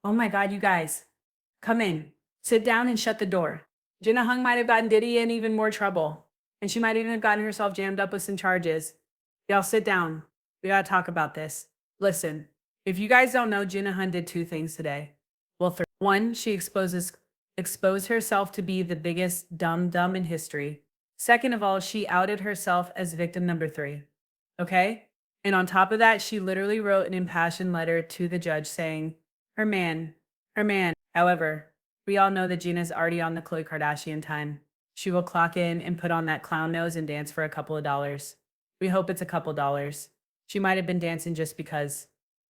Oh my God, you guys, come in, sit down and shut the door. Gina Hung might have gotten Diddy in even more trouble, and she might even have gotten herself jammed up with some charges. Y'all sit down. We gotta talk about this. Listen, if you guys don't know, Gina Hun did two things today. Well, one, she exposed herself to be the biggest dumb in history. Second of all, she outed herself as victim number three. Okay? And on top of that, she literally wrote an impassioned letter to the judge saying, her man, her man. However, we all know that Gina's already on the Khloe Kardashian time. She will clock in and put on that clown nose and dance for a couple of dollars. We hope it's a couple dollars. She might have been dancing just because.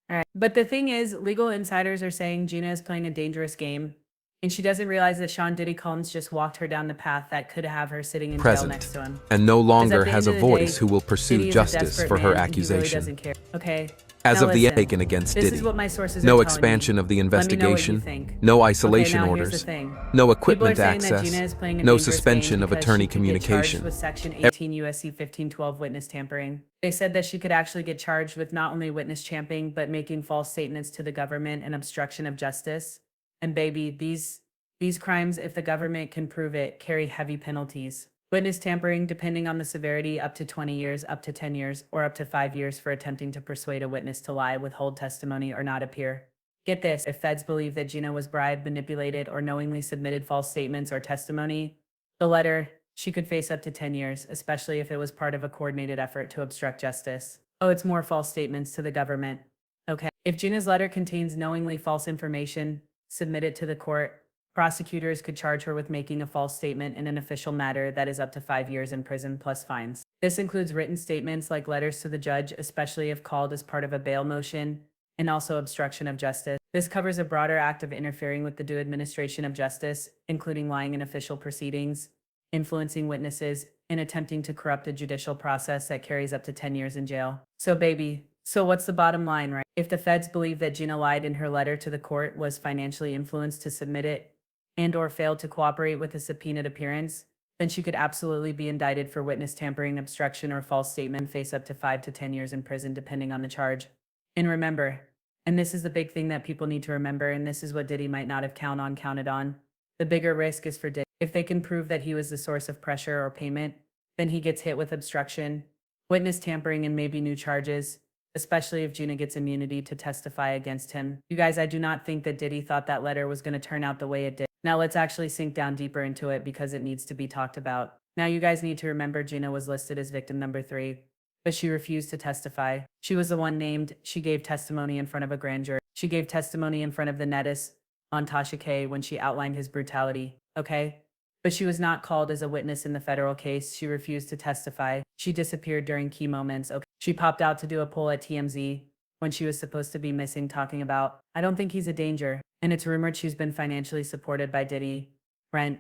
All right. But the thing is, legal insiders are saying Gina is playing a dangerous game, and she doesn't realize that Sean Diddy Combs just walked her down the path that could have her sitting in jail next Present, to him. and no 'Cause at longer the has end a of the day, voice who will pursue Diddy is a justice desperate for her man, and he really accusation. doesn't care. Okay. As Now of the listen, taken against this Diddy, is what my sources are no telling expansion me. of the Let me know what you investigation, think. no Okay, isolation now here's the orders, thing. no People are equipment saying that access, Gina is playing a no dangerous suspension game of because attorney she could get charged communication. with Section 18 USC 1512 witness tampering. They said that she could actually get charged with not only witness tampering, but making false statements to the government and obstruction of justice. And baby, these crimes, if the government can prove it, carry heavy penalties. Witness tampering, depending on the severity, up to 20 years, up to 10 years, or up to 5 years for attempting to persuade a witness to lie, withhold testimony, or not appear. Get this, if feds believe that Gina was bribed, manipulated, or knowingly submitted false statements or testimony, the letter, she could face up to 10 years, especially if it was part of a coordinated effort to obstruct justice. Oh, it's more false statements to the government. Okay. If Gina's letter contains knowingly false information submitted to the court, prosecutors could charge her with making a false statement in an official matter that is up to 5 years in prison plus fines. This includes written statements like letters to the judge, especially if called as part of a bail motion, and also obstruction of justice. This covers a broader act of interfering with the due administration of justice, including lying in official proceedings, influencing witnesses, and attempting to corrupt a judicial process that carries up to 10 years in jail. So baby, so what's the bottom line, right? If the feds believe that Gina lied in her letter to the court, was financially influenced to submit it, and or failed to cooperate with a subpoenaed appearance, then she could absolutely be indicted for witness tampering, obstruction, or false statement and face up to 5 to 10 years in prison, depending on the charge. And remember, and this is the big thing that people need to remember, and this is what Diddy might not have counted on, the bigger risk is for Diddy. If they can prove that he was the source of pressure or payment, then he gets hit with obstruction, witness tampering, and maybe new charges, especially if Gina gets immunity to testify against him. You guys, I do not think that Diddy thought that letter was going to turn out the way it did. Now let's actually sink down deeper into it because it needs to be talked about. Now you guys need to remember Gina was listed as victim number 3, but she refused to testify. She was the one named. She gave testimony in front of a grand jury. She gave testimony in front of the nettist on Tasha K when she outlined his brutality, okay? But she was not called as a witness in the federal case. She refused to testify. She disappeared during key moments, okay? She popped out to do a poll at TMZ when she was supposed to be missing, talking about, I don't think he's a danger. And it's rumored she's been financially supported by Diddy, rent,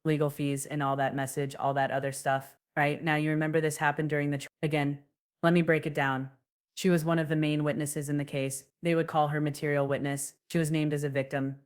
legal fees, and all that message, all that other stuff, right? Now you remember this happened during the again, let me break it down. She was one of the main witnesses in the case. They would call her material witness. She was named as a victim,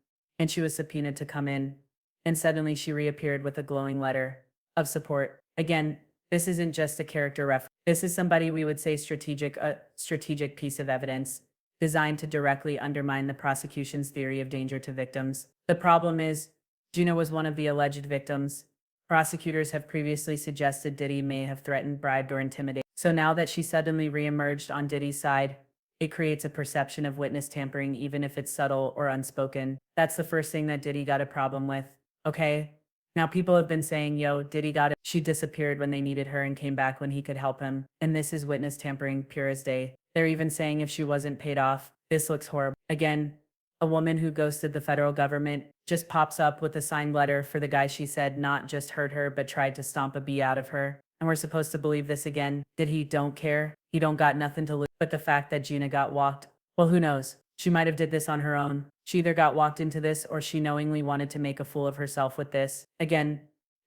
and she was subpoenaed to come in. And suddenly she reappeared with a glowing letter of support. Again, this isn't just a character reference. This is somebody we would say strategic piece of evidence designed to directly undermine the prosecution's theory of danger to victims. The problem is, Gina was one of the alleged victims. Prosecutors have previously suggested Diddy may have threatened, bribed, or intimidated. So now that she suddenly reemerged on Diddy's side, it creates a perception of witness tampering, even if it's subtle or unspoken. That's the first thing that Diddy got a problem with, okay? Now people have been saying, yo, Diddy got it. She disappeared when they needed her and came back when he could help him. And this is witness tampering pure as day. They're even saying if she wasn't paid off, this looks horrible. Again, a woman who ghosted the federal government just pops up with a signed letter for the guy she said not just hurt her, but tried to stomp a bee out of her. And we're supposed to believe this again. Did he don't care? He don't got nothing to lose. But the fact that Gina got walked, well, who knows? She might have did this on her own. She either got walked into this or she knowingly wanted to make a fool of herself with this. Again,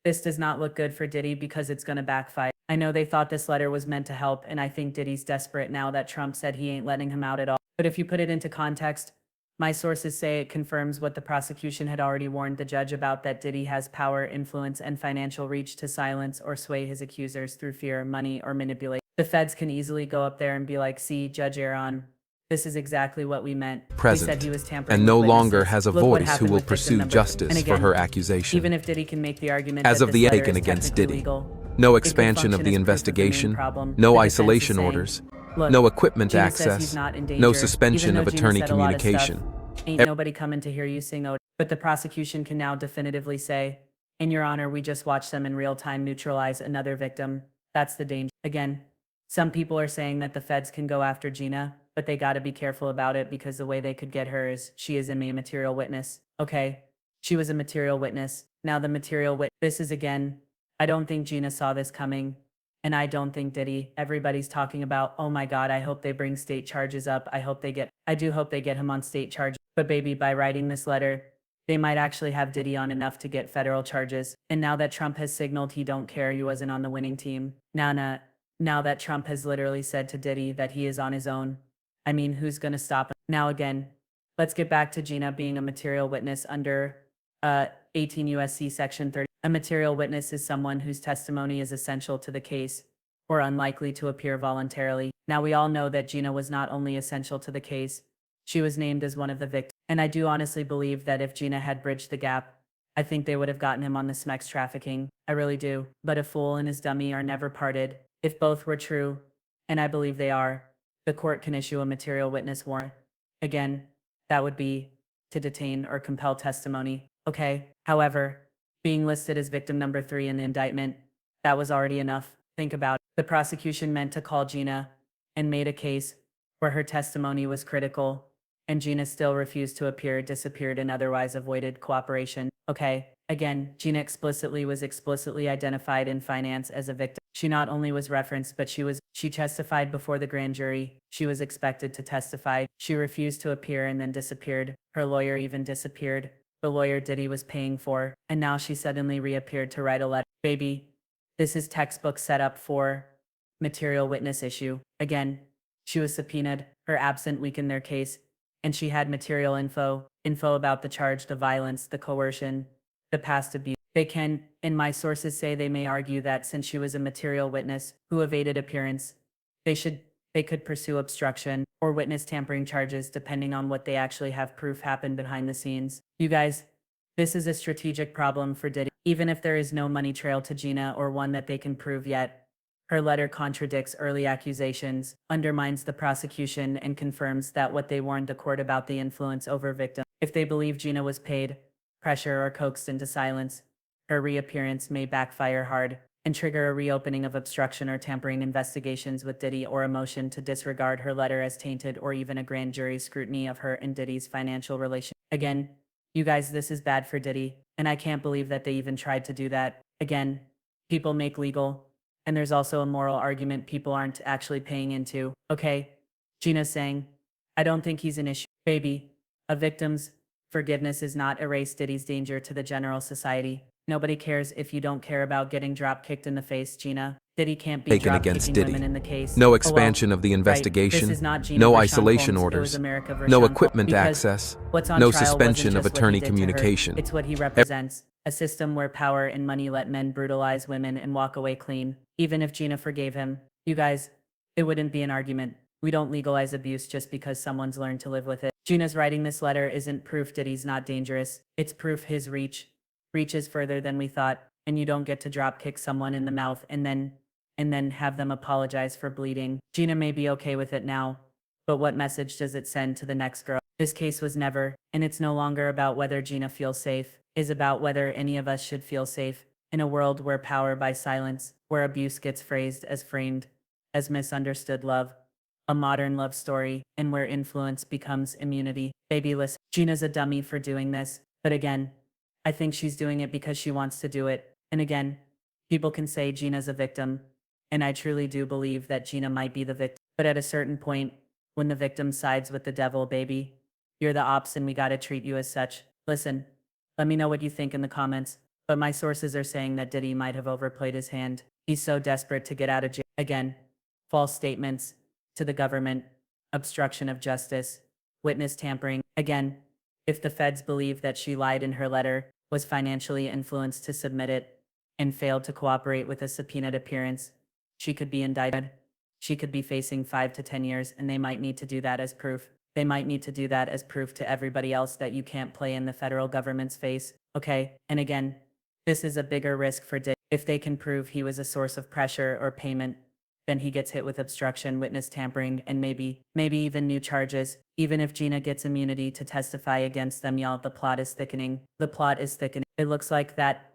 this does not look good for Diddy because it's going to backfire. I know they thought this letter was meant to help, and I think Diddy's desperate now that Trump said he ain't letting him out at all. But if you put it into context, my sources say it confirms what the prosecution had already warned the judge about, that Diddy has power, influence, and financial reach to silence or sway his accusers through fear, money, or manipulation. The feds can easily go up there and be like, see, Judge Aaron, This is exactly what we meant. We present, said he was tampering and no with longer witnesses. has a Look what voice who happened will with victim pursue number. justice And for again, her accusation. even if Diddy can make the argument As that of this the letter taken is against technically Diddy, legal, no it could expansion of function the as proof of the main investigation, problem. no The defense is isolation saying, orders, look, no equipment Gina says access, he's not in danger, no even suspension though of Gina attorney said a lot of stuff. communication. Ain't nobody coming to hear you sing no. But the prosecution can now definitively say, in your honor, we just watched them in real time neutralize another victim. That's the danger. Again, some people are saying that the feds can go after Gina, but they got to be careful about it because the way they could get her is she is a material witness. Okay, she was a material witness. Now the material witness. This is again, I don't think Gina saw this coming. And I don't think Diddy. Everybody's talking about, oh my God, I hope they bring state charges up. I do hope they get him on state charges. But baby, by writing this letter, they might actually have Diddy on enough to get federal charges. And now that Trump has signaled he don't care, he wasn't on the winning team. Now that Trump has literally said to Diddy that he is on his own. I mean, who's gonna stop him? Now again, let's get back to Gina being a material witness under 18 USC section 30. A material witness is someone whose testimony is essential to the case or unlikely to appear voluntarily. Now we all know that Gina was not only essential to the case, she was named as one of the victims. And I do honestly believe that if Gina had bridged the gap, I think they would have gotten him on the SMEX trafficking. I really do. But a fool and his dummy are never parted. If both were true, and I believe they are, the court can issue a material witness warrant. Again, that would be to detain or compel testimony. Okay. However, being listed as victim number 3 in the indictment, that was already enough. Think about it. The prosecution meant to call Gina and made a case where her testimony was critical, and Gina still refused to appear, disappeared, and otherwise avoided cooperation. Okay. Again, Gina was explicitly identified in finance as a victim. She not only was referenced, but she testified before the grand jury. She was expected to testify. She refused to appear and then disappeared. Her lawyer even disappeared. The lawyer Diddy was paying for, and now she suddenly reappeared to write a letter. Baby, this is textbook setup for material witness issue. Again, she was subpoenaed, her absence weakened their case, and she had material info about the charge, the violence, the coercion, the past abuse. They can, and my sources say they may argue that since she was a material witness who evaded appearance, they could pursue obstruction or witness tampering charges depending on what they actually have proof happened behind the scenes. You guys, this is a strategic problem for Diddy. Even if there is no money trail to Gina or one that they can prove yet, her letter contradicts early accusations, undermines the prosecution, and confirms that what they warned the court about the influence over victim. If they believe Gina was paid, pressure, or coaxed into silence, her reappearance may backfire hard and trigger a reopening of obstruction or tampering investigations with Diddy, or a motion to disregard her letter as tainted, or even a grand jury scrutiny of her and Diddy's financial relation. Again, you guys, this is bad for Diddy, and I can't believe that they even tried to do that. Again, people make legal, and there's also a moral argument people aren't actually paying into. Okay, Gina's saying, I don't think he's an issue. Baby, a victim's forgiveness is not erase Diddy's danger to the general society. Nobody cares if you don't care about getting drop kicked in the face, Gina. Diddy can't be Taken drop against kicking Diddy. women in the case. No expansion of the Right. investigation, This is not Gina no versus Sean isolation Combs. It was orders, America versus no Sean equipment Combs. Because access, what's on no trial wasn't suspension of just what he attorney did to her, communication. it's what he represents. A system where power and money let men brutalize women and walk away clean. Even if Gina forgave him, you guys, it wouldn't be an argument. We don't legalize abuse just because someone's learned to live with it. Gina's writing this letter isn't proof Diddy's not dangerous. It's proof his reach reaches further than we thought, and you don't get to drop kick someone in the mouth and then have them apologize for bleeding. Gina may be okay with it now, but what message does it send to the next girl? This case was never, and it's no longer about whether Gina feels safe. It's about whether any of us should feel safe in a world where power by silence, where abuse gets framed as misunderstood love, a modern love story, and where influence becomes immunity. Baby, listen, Gina's a dummy for doing this, but again, I think she's doing it because she wants to do it. And again, people can say Gina's a victim, and I truly do believe that Gina might be the victim. But at a certain point, when the victim sides with the devil, baby, you're the ops and we gotta treat you as such. Listen, let me know what you think in the comments, but my sources are saying that Diddy might have overplayed his hand. He's so desperate to get out of jail. Again, false statements to the government, obstruction of justice, witness tampering. Again, if the feds believe that she lied in her letter, was financially influenced to submit it, and failed to cooperate with a subpoenaed appearance, she could be indicted. she could be facing 5 to 10 years, and they might need to do that as proof. They might need to do that as proof to everybody else that you can't play in the federal government's face, okay? And again, this is a bigger risk for Diddy. If they can prove he was a source of pressure or payment, then he gets hit with obstruction, witness tampering, and maybe even new charges. Even if Gina gets immunity to testify against them, y'all, the plot is thickening. The plot is thickening. It looks like that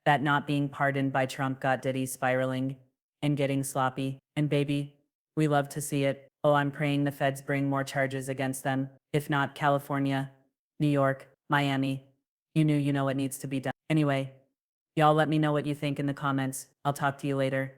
not being pardoned by Trump got Diddy spiraling and getting sloppy. And baby, we love to see it. Oh, I'm praying the feds bring more charges against them. If not, California, New York, Miami. You know what needs to be done. Anyway, y'all let me know what you think in the comments. I'll talk to you later.